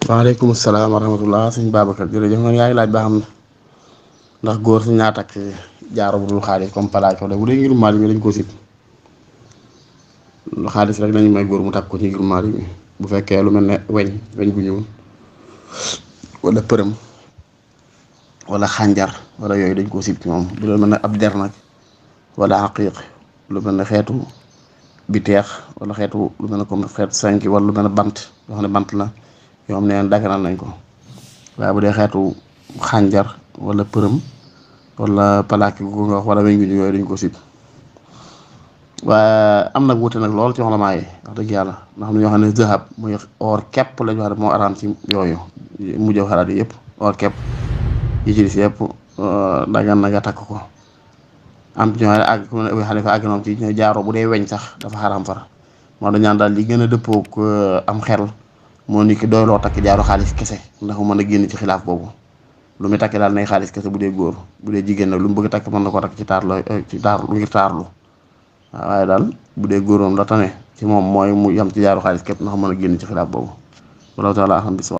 waaleykum salaam wa rahmatullah sëñ Babacar jërëjëf man yaa ngi laaj ba xam ndax góor suñ naa takk jaaro bu dul xaalis comme palaaj ko de bu dee ngirum Maalik mi dañ ko sib xaalis rek lañu may góor mu takk ko ci ngirum Maalik mi bu fekkee lu mel ne weñ gu ñuul wala përëm wala xànjar wala yooyu dañ koo sib ci moom bu dee mel ne ab der nag wala aqiiq lu mel ne xeetu bi teex wala xeetu lu mel ne comme xeetu senki wala lu mel ne bant yoo xam ne bant la yoo xam ne daganal nañ ko waaye bu dee xeetu xànjar wala përëm wala palaaki gu nga wax wala weñ gu ñu yooyu dañ ko sib waaye am nag wuute nag lool ci xolamaa yi wax dëgg yàlla ndax am na ñoo xam ne zahab muy or képp lañ wax ne moo araam ci yooyu mujj xalaat yi yëpp or képp yi ci des yëpp dagan na nga takk ko am ci ñoo xam ne àgg ku ne Abu Hanifa àgg noom ci ñoo jaaro bu dee weñ sax dafa xaraam far moo dañ ñaan daal li gën a dëppook am xel moo nit ki doyloo takk jaaro xaalis kese ndax mu mën a génn ci xilaaf boobu lu muy takk daal nay xaalis kese bu dee góor bu dee jigéen nag lu mu bëgg takk mën na ko takk ci taarlu ngir taarlu waaw waaye daal bu dee góor moom la tane ci moom mooy mu yam ci jaaro xaalis képp ndax mën a génn ci xilaaf boobu wallahu taala xam bis